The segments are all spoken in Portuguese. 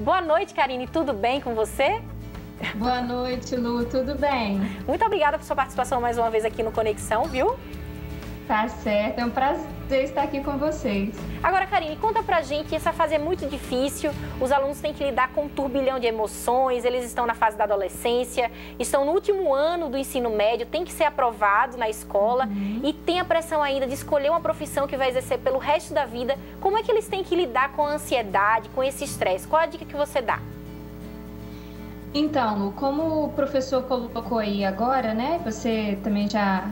Boa noite, Karine. Tudo bem com você? Boa noite, Lu. Tudo bem? Muito obrigada por sua participação mais uma vez aqui no Conexão, viu? Tá certo. É um prazer estar aqui com vocês. Agora, Karine, conta pra gente, essa fase é muito difícil, os alunos têm que lidar com um turbilhão de emoções, eles estão na fase da adolescência, estão no último ano do ensino médio, tem que ser aprovado na escola e tem a pressão ainda de escolher uma profissão que vai exercer pelo resto da vida. Como é que eles têm que lidar com a ansiedade, com esse estresse? Qual a dica que você dá? Então, Lu, como o professor colocou aí agora, né, você também já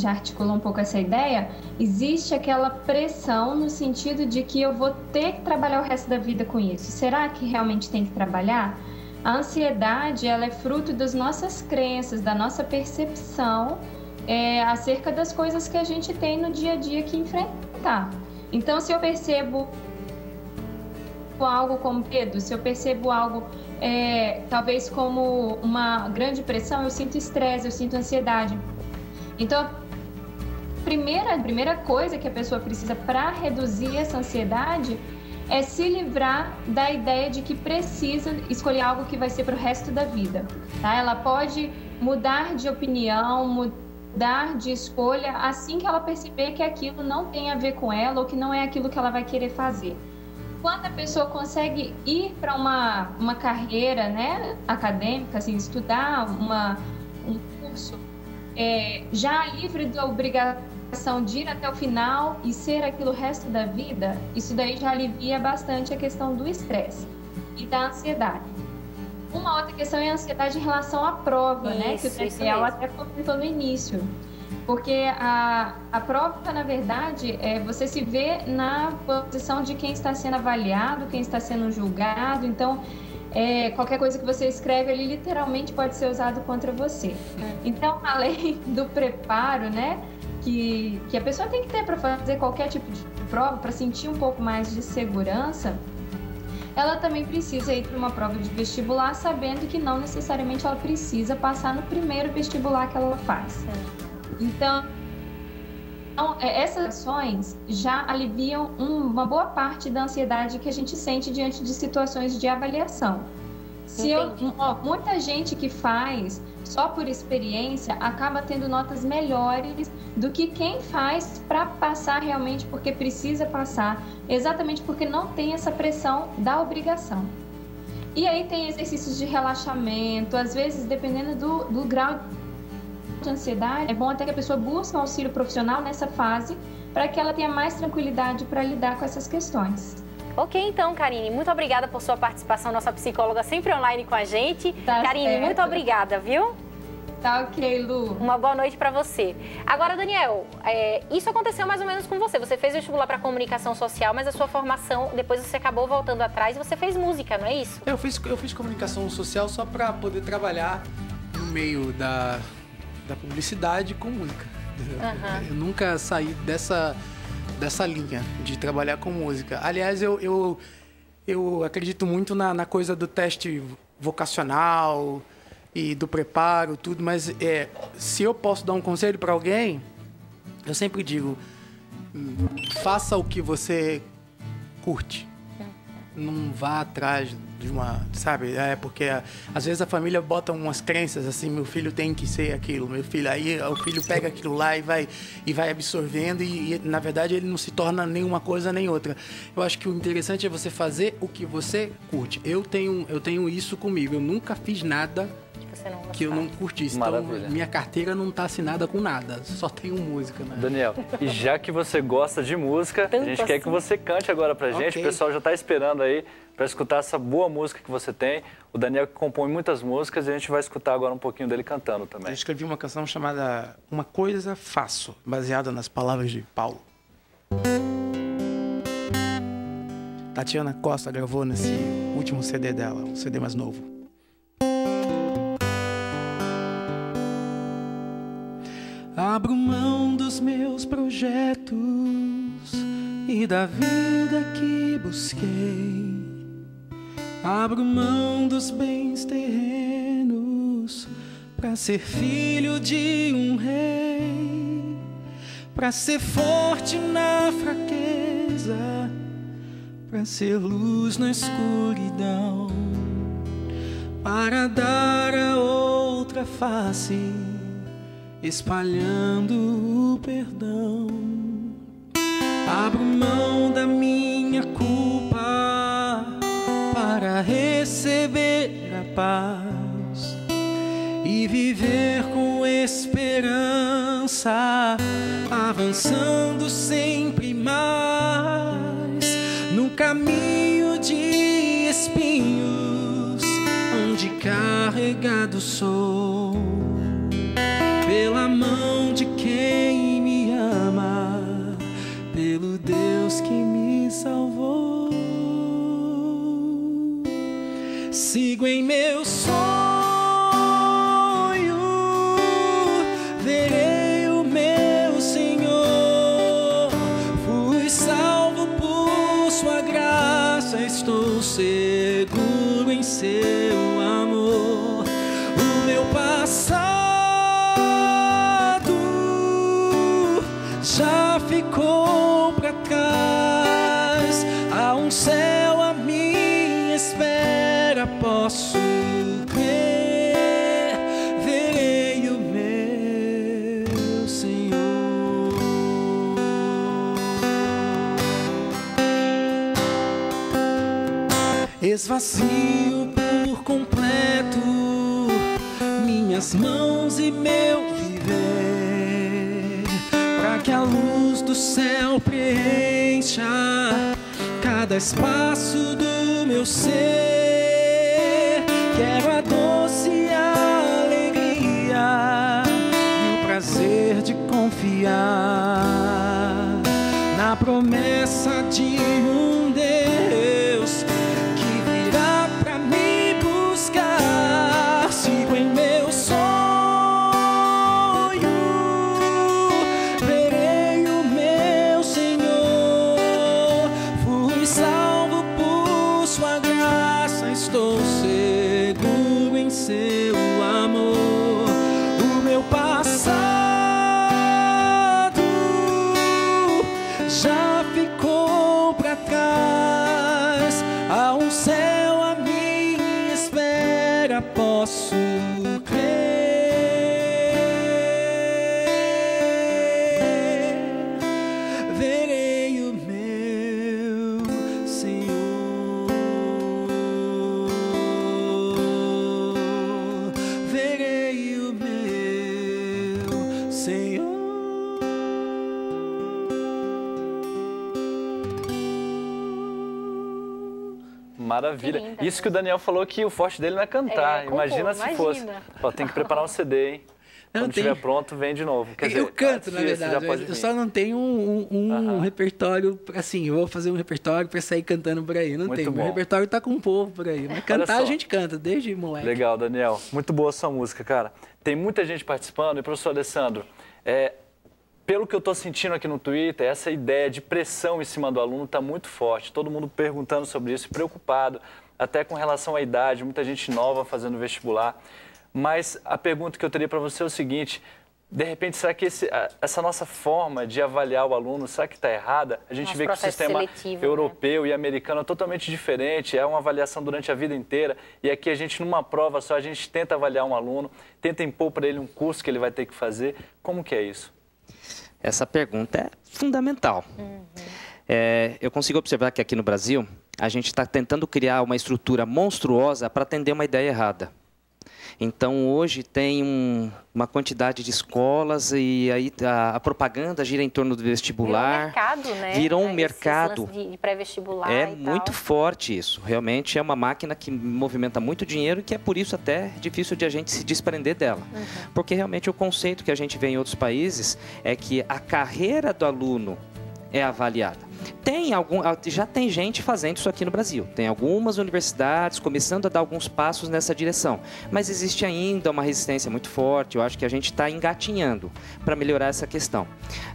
articulou um pouco essa ideia, existe aquela pressão no sentido de que eu vou ter que trabalhar o resto da vida com isso. Será que realmente tem que trabalhar? A ansiedade, ela é fruto das nossas crenças, da nossa percepção acerca das coisas que a gente tem no dia a dia que enfrentar. Então, se eu percebo algo como medo, se eu percebo algo talvez como uma grande pressão, eu sinto estresse, eu sinto ansiedade. Então, a primeira coisa que a pessoa precisa para reduzir essa ansiedade é se livrar da ideia de que precisa escolher algo que vai ser para o resto da vida. Tá? Ela pode mudar de opinião, mudar de escolha assim que ela perceber que aquilo não tem a ver com ela ou que não é aquilo que ela vai querer fazer. Quando a pessoa consegue ir para uma carreira, né, acadêmica, assim, estudar um curso, já livre da obrigação de ir até o final e ser aquilo o resto da vida, isso daí já alivia bastante a questão do estresse e da ansiedade. Uma outra questão é a ansiedade em relação à prova, né, que o Daniel até comentou no início. Porque a prova, na verdade, você se vê na posição de quem está sendo avaliado, quem está sendo julgado. Então, qualquer coisa que você escreve ali, literalmente pode ser usado contra você. Então, além do preparo, né, que a pessoa tem que ter para fazer qualquer tipo de prova, para sentir um pouco mais de segurança, ela também precisa ir para uma prova de vestibular, sabendo que não necessariamente ela precisa passar no primeiro vestibular que ela faz. Então, essas ações já aliviam uma boa parte da ansiedade que a gente sente diante de situações de avaliação. Muita gente que faz só por experiência acaba tendo notas melhores do que quem faz para passar realmente porque precisa passar, exatamente porque não tem essa pressão da obrigação. E aí tem exercícios de relaxamento, às vezes dependendo do grau de ansiedade, é bom até que a pessoa busque um auxílio profissional nessa fase para que ela tenha mais tranquilidade para lidar com essas questões. Ok, então, Karine, muito obrigada por sua participação, nossa psicóloga sempre online com a gente. Tá Karine, certo. muito obrigada, viu? Tá ok, Lu. Uma boa noite para você. Agora, Daniel, isso aconteceu mais ou menos com você. Você fez vestibular para comunicação social, mas a sua formação, depois você acabou voltando atrás e você fez música, não é isso? Eu fiz comunicação social só para poder trabalhar no meio da publicidade com música. Eu nunca saí dessa linha de trabalhar com música. Aliás, eu acredito muito na coisa do teste vocacional e do preparo, tudo, mas se eu posso dar um conselho para alguém, eu sempre digo, faça o que você curte. Não vá atrás de sabe? Porque às vezes a família bota umas crenças assim, meu filho tem que ser aquilo, meu filho, aí o filho pega aquilo lá e vai absorvendo e na verdade ele não se torna nenhuma coisa nem outra. Eu acho que o interessante é você fazer o que você curte. Eu tenho isso comigo, eu nunca fiz nada que eu não curtisse. Maravilha. Então, minha carteira não está assinada com nada, só tenho música, né? Daniel, e já que você gosta de música, a gente quer que você cante agora pra gente. Okay. O pessoal já está esperando aí para escutar essa boa música que você tem. O Daniel que compõe muitas músicas e a gente vai escutar agora um pouquinho dele cantando também. Eu escrevi uma canção chamada Uma Coisa Faço, baseada nas palavras de Paulo. Tatiana Costa gravou nesse último CD dela, um CD mais novo. Abro mão dos meus projetos e da vida que busquei. Abro mão dos bens terrenos pra ser filho de um rei, pra ser forte na fraqueza, pra ser luz na escuridão. para dar a outra face, espalhando o perdão. Abro mão da minha culpa para receber a paz e viver com esperança, avançando sempre mais no caminho de espinhos, onde carregado sou pela mão de quem me ama, pelo Deus que me salvou. Sigo em meu sonho, verei o meu Senhor. Fui salvo por sua graça, estou seguro em seu amor. O meu passado já ficou pra trás, há um céu à minha espera, posso crer, verei o meu Senhor. Esvazio por completo minhas mãos e meu viver, para que a luz do céu preencha cada espaço do meu ser. Quero a doce alegria e o prazer de confiar na promessa de um Deus que virá pra me buscar. Sigo em meu sonho, verei o meu Senhor. Fui salvo por sua graça, estou seguro em seu amor. O meu passado já ficou pra trás, há um céu à minha espera, posso crer, verei o meu Senhor, verei o meu Senhor. Maravilha. Que linda, Isso que o Daniel falou, que o forte dele não é cantar. compor, Imagina se fosse. Ó, tem que preparar um CD, hein? Quando estiver pronto, vem de novo. Quer dizer, Eu canto, na antes disso, verdade, já pode eu vir. só não tenho um repertório, assim, eu vou fazer um repertório pra sair cantando por aí, não Muito tenho. bom. Meu repertório tá com o povo por aí, mas cantar só. a gente canta, desde moleque. Legal, Daniel. Muito boa a sua música, cara. Tem muita gente participando. E, professor Alessandro, pelo que eu estou sentindo aqui no Twitter, essa ideia de pressão em cima do aluno está muito forte. Todo mundo perguntando sobre isso, preocupado, até com relação à idade, muita gente nova fazendo vestibular. Mas a pergunta que eu teria para você é o seguinte: de repente, será que essa nossa forma de avaliar o aluno, será que está errada? A gente vê que o sistema europeu e americano é totalmente diferente, é uma avaliação durante a vida inteira, e aqui a gente, numa prova só, a gente tenta avaliar um aluno, tenta impor para ele um curso que ele vai ter que fazer. Como que é isso? Essa pergunta é fundamental. Eu consigo observar que aqui no Brasil, a gente está tentando criar uma estrutura monstruosa para atender uma ideia errada. Então, hoje tem uma quantidade de escolas e aí a propaganda gira em torno do vestibular. Virou um mercado, né? Virou um mercado. De pré-vestibular É e muito forte isso. Realmente é uma máquina que movimenta muito dinheiro e que é por isso até difícil de a gente se desprender dela. Porque realmente o conceito que a gente vê em outros países é que a carreira do aluno é avaliada. Já tem gente fazendo isso aqui no Brasil. Tem algumas universidades começando a dar alguns passos nessa direção. Mas existe ainda uma resistência muito forte. Eu acho que a gente está engatinhando para melhorar essa questão.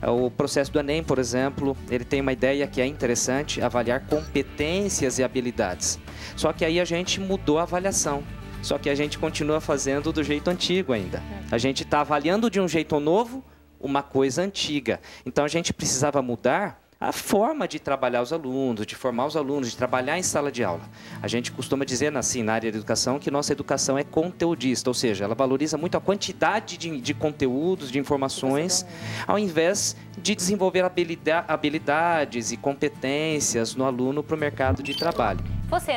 O processo do Enem, por exemplo, ele tem uma ideia que é interessante, avaliar competências e habilidades. Só que aí a gente mudou a avaliação. Só que a gente continua fazendo do jeito antigo ainda. A gente está avaliando de um jeito novo uma coisa antiga. Então a gente precisava mudar a forma de trabalhar os alunos, de formar os alunos, de trabalhar em sala de aula. A gente costuma dizer, assim, na área da educação, que nossa educação é conteudista, ou seja, ela valoriza muito a quantidade de conteúdos, de informações, ao invés de desenvolver habilidades e competências no aluno para o mercado de trabalho. Você,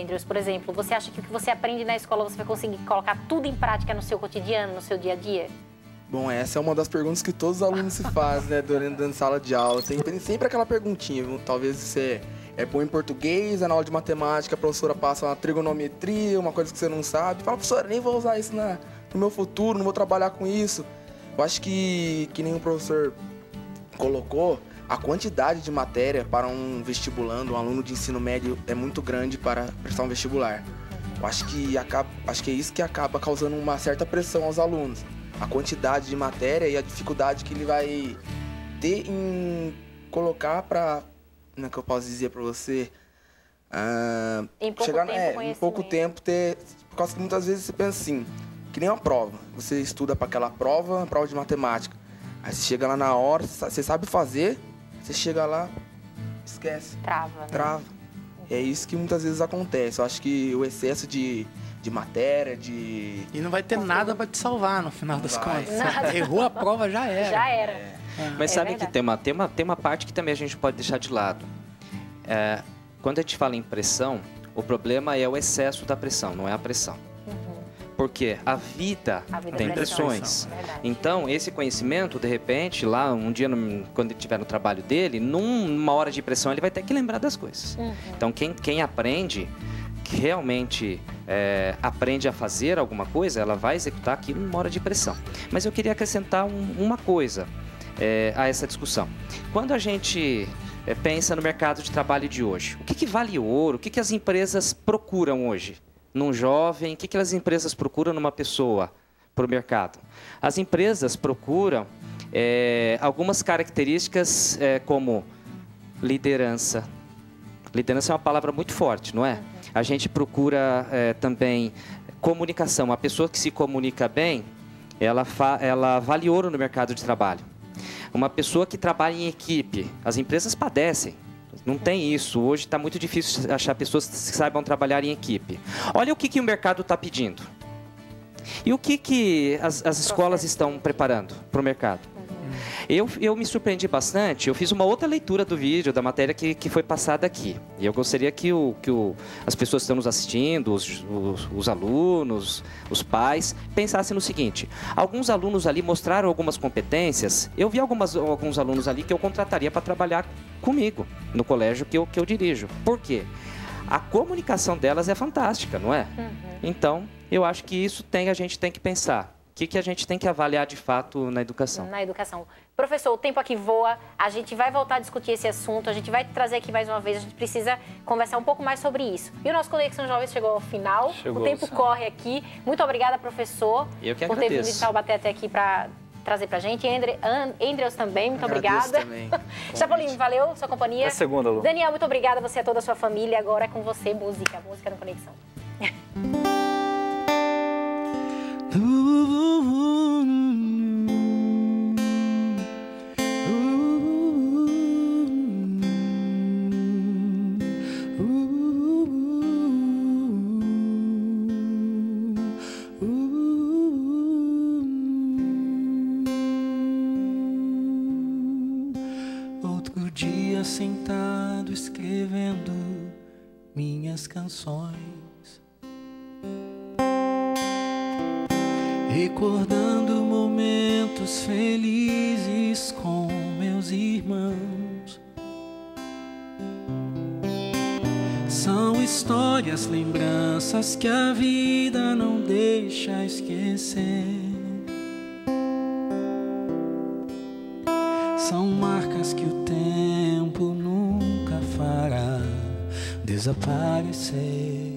Andrews, por exemplo, você acha que o que você aprende na escola você vai conseguir colocar tudo em prática no seu cotidiano, no seu dia a dia? Bom, essa é uma das perguntas que todos os alunos se fazem, né, durante sala de aula. Sempre aquela perguntinha, talvez você é bom em português, na aula de matemática, a professora passa uma trigonometria, uma coisa que você não sabe. Fala, professora, nem vou usar isso no meu futuro, não vou trabalhar com isso. Eu acho que nem o professor colocou, a quantidade de matéria para um vestibulando, um aluno de ensino médio, é muito grande para prestar um vestibular. Eu acho que é isso que acaba causando uma certa pressão aos alunos. A quantidade de matéria e a dificuldade que ele vai ter em colocar para, como é que eu posso dizer para você, em pouco tempo ter, por causa que muitas vezes você pensa assim, que nem uma prova, você estuda para aquela prova de matemática, aí você chega lá na hora, você sabe fazer, você chega lá, esquece. Trava, né? Trava. É isso que muitas vezes acontece. Eu acho que o excesso de matéria, E não vai ter nada para te salvar no final das contas. Errou a prova, já era. Já era. Mas sabe que tem uma parte que também a gente pode deixar de lado. Quando a gente fala em pressão, o problema é o excesso da pressão, não é a pressão. Porque a vida tem pressões. Então, esse conhecimento, de repente, lá um dia, quando ele estiver no trabalho dele, numa hora de pressão, ele vai ter que lembrar das coisas. Então, quem aprende, que realmente aprende a fazer alguma coisa, ela vai executar aquilo numa hora de pressão. Mas eu queria acrescentar uma coisa a essa discussão. Quando a gente pensa no mercado de trabalho de hoje, o que vale ouro? O que as empresas procuram hoje? Num jovem, o que as empresas procuram numa pessoa para o mercado? As empresas procuram algumas características como liderança. Liderança é uma palavra muito forte, não é? A gente procura também comunicação. A pessoa que se comunica bem, ela vale ouro no mercado de trabalho. Uma pessoa que trabalha em equipe, as empresas padecem. Não tem isso. Hoje está muito difícil achar pessoas que saibam trabalhar em equipe. Olha o que o mercado está pedindo. E o que as escolas estão preparando para o mercado. Eu me surpreendi bastante. Eu fiz uma outra leitura do vídeo, da matéria que foi passada aqui. E eu gostaria que as pessoas que estão nos assistindo, os alunos, os pais, pensassem no seguinte. Alguns alunos ali mostraram algumas competências. Eu vi alguns alunos ali que eu contrataria para trabalhar comigo, no colégio que eu dirijo. Por quê? A comunicação delas é fantástica, não é? Então, eu acho que isso a gente tem que pensar. O que a gente tem que avaliar de fato na educação? Na educação. Professor, o tempo aqui voa, a gente vai voltar a discutir esse assunto, a gente vai trazer aqui mais uma vez, a gente precisa conversar um pouco mais sobre isso. E o nosso Conexão Jovens chegou ao final, o tempo corre aqui. Muito obrigada, professor, por ter vindo de Taubaté até aqui para trazer pra gente. Andrews também, muito obrigada. Chapolin, valeu sua companhia. É segunda, Lu. Daniel, muito obrigada, você e toda a sua família. Agora é com você, música no Conexão. Outro dia sentado escrevendo minhas canções, recordando momentos felizes com meus irmãos. São histórias, lembranças que a vida não deixa esquecer. São marcas que o tempo nunca fará desaparecer.